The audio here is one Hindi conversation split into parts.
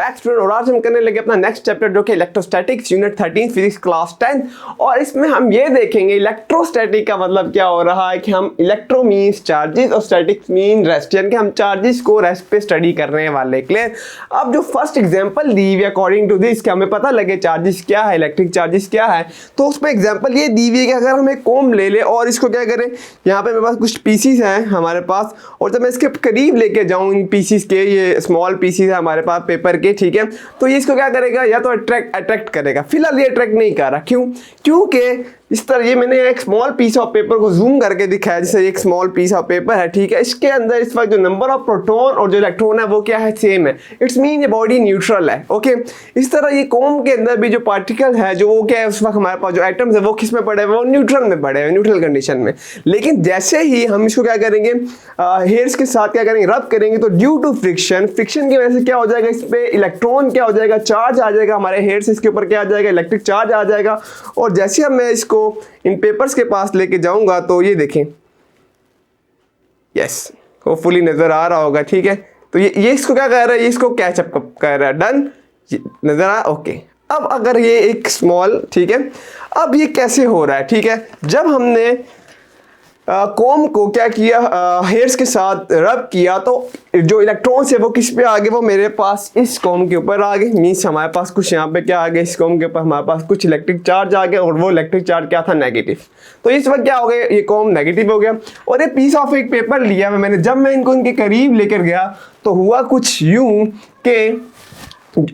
बैक स्टूडेंट और आज हम करने लगे अपना नेक्स्ट चैप्टर जो कि इलेक्ट्रोस्टैटिक्स यूनिट 13 फिजिक्स क्लास 10 और इसमें हम ये देखेंगे इलेक्ट्रोस्टैटिक का मतलब क्या हो रहा है कि हम इलेक्ट्रो मीन्स चार्जेस और स्टैटिक्स मीन रेस्ट, यानी कि हम चार्जेस को रेस्ट पे स्टडी करने वाले। क्लियर। अब जो फर्स्ट एग्जांपल दी हुई अकॉर्डिंग टू दिस कि हमें पता लगे चार्जेस क्या है, इलेक्ट्रिक चार्जेस क्या है, तो उस पर एग्जाम्पल ये दी हुई है कि अगर हम एक कोम ले ले और इसको क्या करें, यहाँ पे मेरे पास कुछ पीसीस हैं हमारे पास और जब मैं इसके करीब लेके जाऊँ इन पीसीस के, ये स्मॉल पीसीस है हमारे पास पेपर के, ठीक है, तो ये इसको क्या करेगा, या तो अट्रैक्ट करेगा। फिलहाल ये अट्रैक्ट नहीं कर रहा, क्यों? क्योंकि इस तरह ये मैंने एक स्मॉल पीस ऑफ पेपर को जूम करके दिखाया, जैसे एक स्मॉल पीस ऑफ पेपर है, ठीक है, इसके अंदर इस वक्त जो नंबर ऑफ प्रोटॉन और जो इलेक्ट्रॉन है वो क्या है, सेम है। इट्स मीन ये बॉडी न्यूट्रल है। ओके, इस तरह ये कोम के अंदर भी जो पार्टिकल है जो वो क्या है, उस वक्त हमारे पास जो एटम्स है वो किस में पड़े हुए, वो न्यूट्रल में पड़े हुए, न्यूट्रल कंडीशन में। लेकिन जैसे ही हम इसको क्या करेंगे, हेयर्स के साथ क्या करेंगे, रब करेंगे, तो ड्यू टू फ्रिक्शन की वजह से क्या हो जाएगा, इस पे इलेक्ट्रॉन क्या हो जाएगा, चार्ज आ जाएगा, हमारे हेयर्स इसके ऊपर क्या आ जाएगा, इलेक्ट्रिक चार्ज आ जाएगा। और जैसे हम मैं इसको इन पेपर्स के पास लेके जाऊंगा तो ये देखें, यस, होपफुली नजर आ रहा होगा, ठीक है। तो ये इसको क्या कह रहा है, ये इसको कैचअप कर रहा है, डन, नजर आ, ओके। अब अगर ये एक स्मॉल, ठीक है, अब ये कैसे हो रहा है, ठीक है, जब हमने कोम को क्या किया, हेयर्स के साथ रब किया, तो जो इलेक्ट्रॉन्स है वो किस पे आ गए, वो मेरे पास इस कोम के ऊपर आ गए। मीन्स हमारे पास कुछ यहाँ पे क्या आ गया, इस कोम के ऊपर हमारे पास कुछ इलेक्ट्रिक चार्ज आ गया और वो इलेक्ट्रिक चार्ज क्या था, नेगेटिव। तो इस वक्त क्या हो गया, ये कोम नेगेटिव हो गया। और ये पीस ऑफ एक पेपर लिया मैंने, जब मैं इनको इनके करीब लेकर गया तो हुआ कुछ यूं कि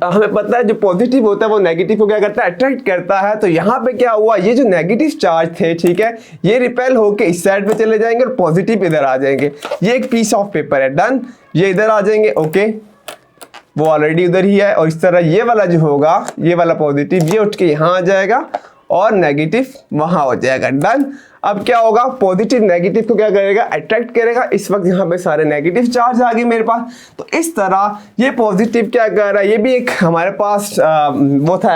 हमें पता है जो पॉजिटिव होता है वो नेगेटिव को क्या करता है, अट्रैक्ट करता है। तो यहाँ पे क्या हुआ, ये जो नेगेटिव चार्ज थे, ठीक है, ये रिपेल होके इस साइड पे चले जाएंगे और पॉजिटिव इधर आ जाएंगे। ये एक पीस ऑफ पेपर है, डन, ये इधर आ जाएंगे, ओके, वो ऑलरेडी उधर ही है। और इस तरह ये वाला जो होगा, ये वाला पॉजिटिव ये उठ के यहाँ आ जाएगा और नेगेटिव वहाँ हो जाएगा, डन। अब क्या होगा, पॉजिटिव नेगेटिव को क्या करेगा, अट्रैक्ट करेगा। इस वक्त यहाँ पे सारे नेगेटिव चार्ज आ गए मेरे पास। तो इस तरह ये पॉजिटिव क्या कर रहा है, ये भी एक हमारे पास वो था,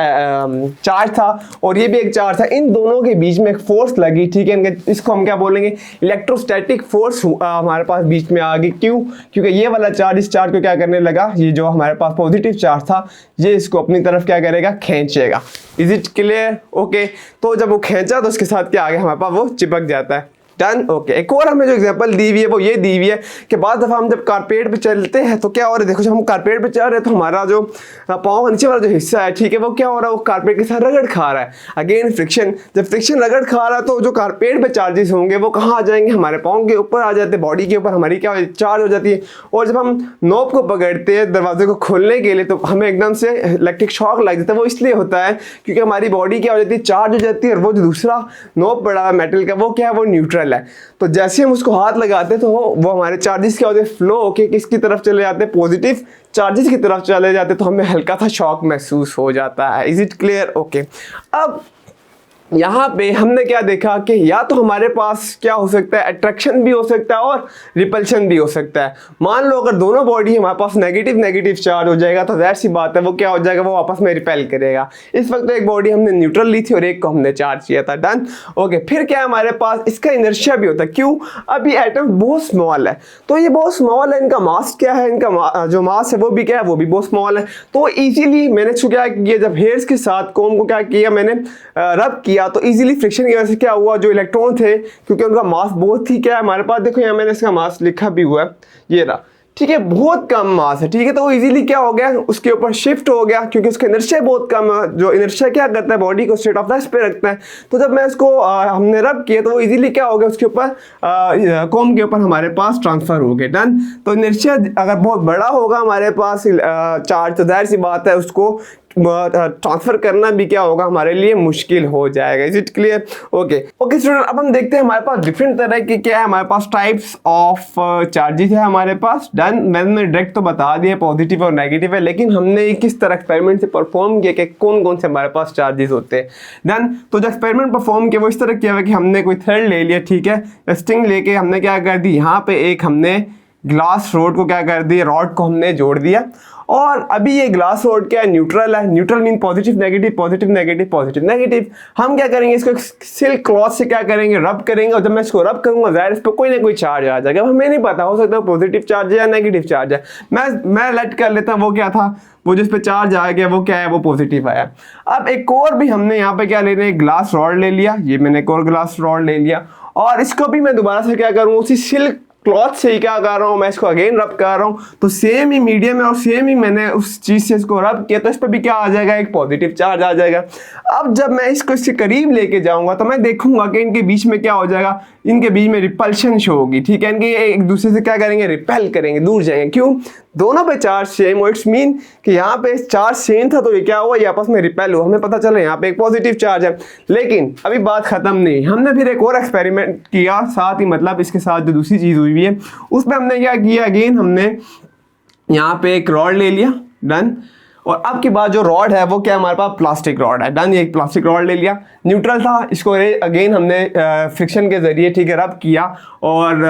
चार्ज था और ये भी एक चार्ज था, इन दोनों के बीच में एक फोर्स लगी, ठीक है, इसको हम क्या बोलेंगे, इलेक्ट्रोस्टैटिक फोर्स हमारे पास बीच में आ गई। क्यों? क्योंकि ये वाला चार्ज इस चार्ज को क्या करने लगा, ये जो हमारे पास पॉजिटिव चार्ज था ये इसको अपनी तरफ क्या करेगा, खींचेगा। Is it clear? ओके, तो जब वो खींचा तो उसके साथ क्या आ गया, हमारे पास वो चिपक जाता है, डन, ओके। एक और हमें जो एग्जांपल दी हुई है वो ये दी हुई है कि बाद दफ़ा हम जब कारपेट पे चलते हैं तो क्या हो रहा है, देखो जब हम कारपेट पे चल रहे हैं तो हमारा जो पाँव नीचे वाला जो हिस्सा है, ठीक है, वो क्या हो रहा है, वो कारपेट के साथ रगड़ खा रहा है। अगेन फ्रिक्शन, जब फ्रिक्शन रगड़ खा रहा है तो जो कारपेट पे चार्जेस होंगे वो कहाँ आ जाएंगे, हमारे पाँव के ऊपर आ जाते हैं, बॉडी के ऊपर हमारी क्या चार्ज हो जाती है। और जब हम नॉब को पकड़ते हैं दरवाजे को खोलने के लिए तो हमें एकदम से इलेक्ट्रिक शॉक लग जाता है। वो इसलिए होता है क्योंकि हमारी बॉडी क्या हो जाती है, चार्ज हो जाती है और वो जो दूसरा नॉब पड़ा है मेटल का वो क्या है, वो न्यूट्रल है। तो जैसे हम उसको हाथ लगाते हैं तो वो हमारे चार्जेस क्या होते हैं, फ्लो होके किसकी तरफ चले जाते हैं, पॉजिटिव चार्जेस की तरफ चले जाते हैं, तो हमें हल्का सा शॉक महसूस हो जाता है। Is it clear? ओके। अब यहाँ पे हमने क्या देखा कि या तो हमारे पास क्या हो सकता है, अट्रैक्शन भी हो सकता है और रिपल्शन भी हो सकता है। मान लो अगर दोनों बॉडी हमारे पास नेगेटिव नेगेटिव चार्ज हो जाएगा तो ज़ाहिर सी बात है वो क्या हो जाएगा, वो आपस में रिपेल करेगा। इस वक्त तो एक बॉडी हमने न्यूट्रल ली थी और एक को हमने चार्ज किया था, डन, ओके। फिर क्या है हमारे पास, इसका इनर्शिया भी होता है। क्यों? अभी एटम बहुत स्मॉल है, तो ये बहुत स्मॉल है, इनका मास क्या है, इनका जो मास है वो भी क्या है, वो भी बहुत स्मॉल है। तो ईजिली मैंने इसको क्या किया, जब हेयर्स के साथ कोम को क्या किया, मैंने रब किया तो इजीली फ्रिक्शन की वजह से क्या हुआ, जो इलेक्ट्रॉन थे क्योंकि उनका मास बहुत ही क्या है हमारे पास, देखो यहाँ मैंने इसका मास लिखा भी हुआ है, ये रहा, ठीक है, बहुत कम मास है, ठीक है, तो वो इजीली क्या हो गया, उसके ऊपर शिफ्ट हो गया क्योंकि उसका इनर्शिया बहुत कम है। जो इनर्शिया क्या करता है, बॉडी को स्टेट ऑफ रेस्ट पे रखता है। तो जब मैं इसको हमने रब किया तो वो इजीली क्या हो गया, उसके ऊपर कोम के ऊपर हमारे पास ट्रांसफर हो गए, डन। तो इनर्शिया अगर बहुत बड़ा होगा हमारे पास चार्ज तो जाहिर सी बात है उसको ट्रांसफर करना भी क्या होगा, हमारे लिए मुश्किल हो जाएगा। Is it clear? Okay okay student, अब हम देखते हैं हमारे पास डिफरेंट तरह के क्या है, हमारे पास टाइप्स ऑफ चार्जेस है हमारे पास, डन। मैंने डायरेक्ट तो बता दिया पॉजिटिव और नेगेटिव है, लेकिन हमने किस तरह एक्सपेरिमेंट से परफॉर्म किया कि कौन कौन से हमारे पास चार्जेस होते हैं, डन। तो जो एक्सपेरिमेंट परफॉर्म किया वो इस तरह किया हुआ कि हमने कोई थ्रेड ले लिया, ठीक है, स्ट्रिंग लेके हमने क्या कर दी, यहाँ पे एक हमने ग्लास रॉड को क्या कर दिया, रॉड को हमने जोड़ दिया। और अभी ये ग्लास रॉड क्या है, न्यूट्रल है। Neutral mean positive negative, positive negative, positive negative. हम क्या करेंगे, इसको सिल्क क्लॉथ से क्या करेंगे, रब करेंगे। और जब मैं इसको रब करूंगा जाहिर इस पर कोई ना कोई चार्ज आ जाएगा। हमें नहीं पता, हो सकता है पॉजिटिव चार्ज है या नेगेटिव चार्ज है। मैं लेट कर लेता हूँ वो क्या था, वो जिस पे चार्ज आ गया वो क्या है, वो पॉजिटिव आया। अब एक और भी हमने यहाँ पे क्या ले रहे हैं, ग्लास रॉड ले लिया। ये मैंने एक और ग्लास रॉड ले लिया और इसको भी मैं दोबारा से क्या करूँ, उसी सिल्क क्लॉथ से ही क्या कर रहा हूँ, मैं इसको अगेन रब कर रहा हूँ। तो सेम ही मीडियम है और सेम ही मैंने उस चीज़ से इसको रब किया, तो इस पर भी क्या आ जाएगा, एक पॉजिटिव चार्ज आ जाएगा। अब जब मैं इसको इसके करीब लेके जाऊंगा तो मैं देखूंगा कि इनके बीच में क्या हो जाएगा, इनके बीच में रिपल्शन शो होगी। ठीक है, इनके एक दूसरे से क्या करेंगे, रिपेल करेंगे, दूर जाएंगे। क्यों, दोनों पे चार्ज सेम हो। इट्स मीन कि यहाँ पे चार्ज सेम था तो ये क्या हुआ, ये आपस में रिपेल हुआ। हमें पता चला यहाँ पे एक पॉजिटिव चार्ज है। लेकिन अभी बात खत्म नहीं, हमने फिर एक और एक्सपेरिमेंट किया साथ ही, मतलब इसके साथ जो दूसरी चीज़ हुई है उसमें हमने क्या किया, अगेन हमने यहाँ पे एक रॉड ले लिया, डन। और अब की बात जो रॉड है वो क्या है, हमारे पास प्लास्टिक रॉड है, डन। ये एक प्लास्टिक रॉड ले लिया, न्यूट्रल था। इसको अगेन हमने फ्रिक्शन के ज़रिए, ठीक है, रब किया। और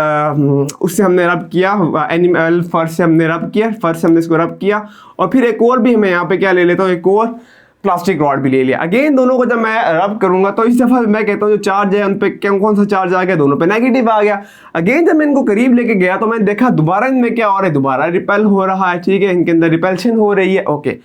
उससे हमने रब किया, एनिमल फर्श से हमने रब किया, फर्श से हमने इसको रब किया। और फिर एक और भी हमें यहाँ पे क्या ले लेता हूँ, एक और प्लास्टिक रॉड भी ले लिया। अगेन दोनों को जब मैं रब करूंगा तो इस दफ़ा मैं कहता हूँ जो चार्ज है उन पे कौन सा चार्ज आ गया, दोनों पे नेगेटिव आ गया। अगेन जब मैं इनको करीब लेके गया तो मैंने देखा दोबारा इनमें क्या हो रहा है, दोबारा रिपेल हो रहा है। ठीक है, इनके अंदर रिपेल्शन हो रही है। ओके,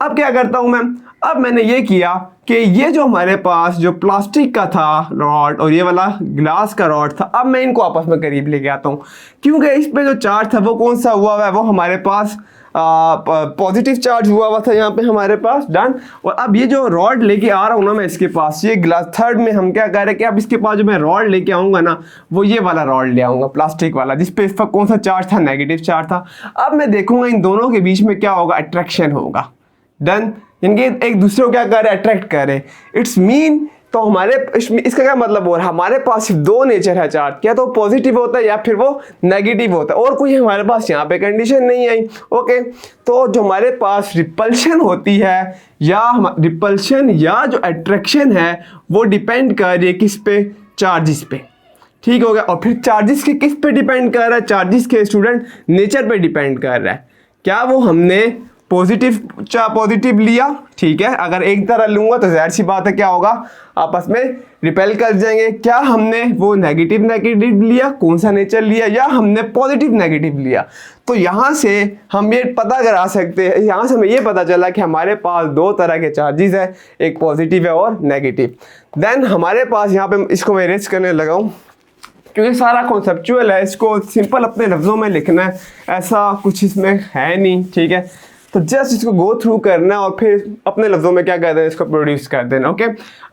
अब क्या करता हूँ मैं, अब मैंने ये किया कि ये जो हमारे पास जो प्लास्टिक का था रॉड और ये वाला ग्लास का रॉड था, अब मैं इनको आपस में करीब लेके आता हूँ। क्योंकि इस पे जो चार्ज था वो कौन सा हुआ हुआ है, वो हमारे पास पॉजिटिव चार्ज हुआ था यहाँ पे हमारे पास, डन। और अब ये जो रॉड लेके आ रहा हूँ ना मैं इसके पास, ये ग्लास थर्ड में हम क्या कह रहे हैं कि अब इसके पास जो मैं रॉड लेके आऊँगा ना, वो ये वाला रॉड ले आऊँगा, प्लास्टिक वाला, जिस पे इस पर कौन सा चार्ज था, नेगेटिव चार्ज था। अब मैं देखूंगा इन दोनों के बीच में क्या होगा, अट्रैक्शन होगा, डन। इनके एक दूसरे को क्या कर रहे हैं, अट्रैक्ट कर रहे हैं। इट्स मीन तो हमारे इसका क्या मतलब हो रहा है, हमारे पास सिर्फ दो नेचर है चार्ज, क्या तो पॉजिटिव होता है या फिर वो नेगेटिव होता है, और कोई हमारे पास यहाँ पे कंडीशन नहीं आई। ओके, तो जो हमारे पास रिपल्शन होती है या रिपल्शन या जो अट्रैक्शन है वो डिपेंड कर रही है किस पे, चार्जिस पे। ठीक हो गया। और फिर चार्जिस के किस पे डिपेंड कर रहा है, चार्जिस के स्टूडेंट नेचर पे डिपेंड कर रहा है। क्या वो हमने पॉजिटिव लिया, ठीक है, अगर एक तरह लूंगा तो जाहिर सी बात है क्या होगा, आपस में रिपेल कर जाएंगे। क्या हमने वो नेगेटिव लिया, कौन सा नेचर लिया, या हमने पॉजिटिव नेगेटिव लिया। तो यहाँ से हम ये पता करा सकते हैं, यहाँ से हमें ये पता चला कि हमारे पास दो तरह के चार्जेस है, एक पॉजिटिव है और नेगेटिव। देन हमारे पास यहाँ पे इसको मैं इरेज करने लगा हूँ क्योंकि सारा कॉन्सेप्चुअल है, इसको सिंपल अपने लफ्ज़ों में लिखना है, ऐसा कुछ इसमें है नहीं। ठीक है, तो जस्ट इसको गो थ्रू करना और फिर अपने लफ्ज़ों में क्या कर देना, इसको प्रोड्यूस कर देना। ओके,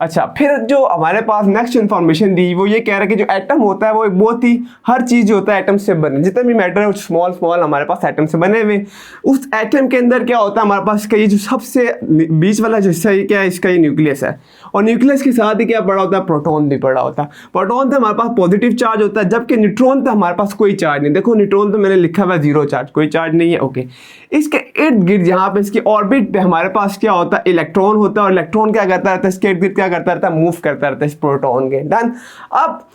अच्छा, फिर जो हमारे पास नेक्स्ट इन्फॉर्मेशन दी वो ये कह रहा है कि जो एटम होता है वो एक बहुत ही, हर चीज़ जो होता है एटम से बने, जितने भी मैटर है स्मॉल हमारे पास एटम से बने हुए। उस एटम के अंदर क्या होता है, हमारे पास इसका ये जो सबसे बीच वाला जो हिस्सा है क्या है, इसका ये न्यूक्लियस है। और न्यूक्लियस के साथ ही क्या पड़ा होता है, प्रोटॉन भी पड़ा होता है। प्रोटॉन से हमारे पास पॉजिटिव चार्ज होता है, जबकि न्यूट्रॉन पे हमारे पास कोई चार्ज नहीं। देखो न्यूट्रॉन पे मैंने लिखा हुआ है 0 चार्ज, कोई चार्ज नहीं है। ओके, इसके इर्द गिर्द यहाँ पे इसकी ऑर्बिट पे हमारे पास क्या होता है, इलेक्ट्रॉन होता है। और इलेक्ट्रॉन क्या करता रहता है, इसके इर्द गिर्द क्या करता रहता है, मूव करता रहता है इस प्रोटॉन के, डन। अब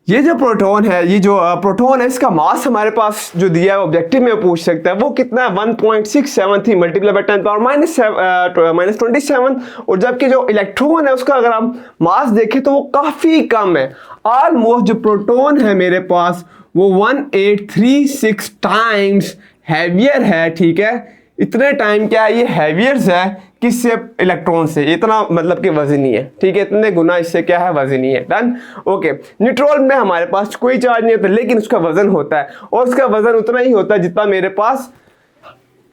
ये जो प्रोटॉन है, ये जो प्रोटॉन है, इसका मास हमारे पास जो दिया है ऑब्जेक्टिव में पूछ सकता है, वो कितना है, 1.673 मल्टीप्लाई बाय 10⁻27। और जबकि जो इलेक्ट्रॉन है उसका अगर हम मास देखें तो वो काफ़ी कम है। ऑलमोस्ट जो प्रोटॉन है मेरे पास वो 1836 टाइम्स हैवियर है। ठीक है, इतने टाइम क्या है, ये हैवियर्स है किससे, इलेक्ट्रॉन से, इतना मतलब कि वजनी है। ठीक है, इतने गुना इससे क्या है, वजनी है, डन। ओके, न्यूट्रॉन में हमारे पास कोई चार्ज नहीं होता, लेकिन उसका वजन होता है, और उसका वजन उतना ही होता है जितना मेरे पास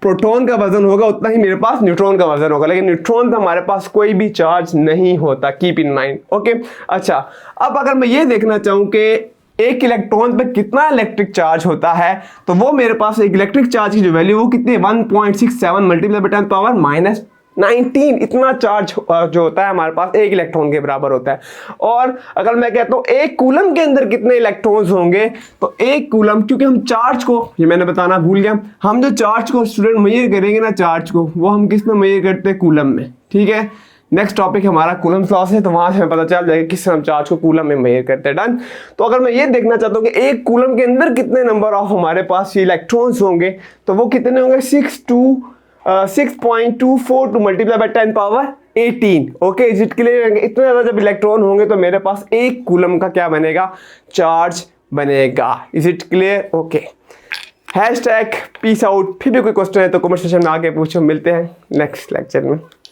प्रोटॉन का वजन होगा, उतना ही मेरे पास न्यूट्रॉन का वजन होगा। लेकिन न्यूट्रॉन पे हमारे पास कोई भी चार्ज नहीं होता, कीप इन माइंड। ओके, अच्छा, अब अगर मैं ये देखना चाहूँ कि एक इलेक्ट्रॉन पे कितना इलेक्ट्रिक चार्ज होता है, तो वो मेरे पास एक इलेक्ट्रिक चार्ज की जो वैल्यू वो कितनी है, 1.67 मल्टीप्लाई बाय 10⁻⁻19। इतना चार्ज जो होता है हमारे पास एक इलेक्ट्रॉन के बराबर होता है। और अगर मैं कहता हूँ एक कूलम के अंदर कितने इलेक्ट्रॉन्स होंगे, तो एक कूलम, क्योंकि हम चार्ज को, ये मैंने बताना भूल गया, हम जो चार्ज को स्टूडेंट मेजर करेंगे ना, चार्ज को वो हम किस में मेजर करते हैं, कूलम में। ठीक है, नेक्स्ट टॉपिक हमारा कूलम्स लॉस है, तो वहां से हमें पता चल जाएगा किस हम चार्ज को कूलम में मेजर करते हैं। डन। तो अगर मैं ये देखना चाहता हूँ कि एक कूलम के अंदर कितने नंबर ऑफ हमारे पास ये इलेक्ट्रॉन्स होंगे, तो वो कितने होंगे 6.24 to multiply by 10 power 18। Okay, is it clear? इतने ज्यादा जब इलेक्ट्रॉन होंगे तो मेरे पास एक कूलम का क्या बनेगा, चार्ज बनेगा। Is it clear? Okay, hashtag peace out. फिर भी कोई क्वेश्चन है तो कमेंट सेक्शन में आके पूछो। मिलते हैं नेक्स्ट लेक्चर में।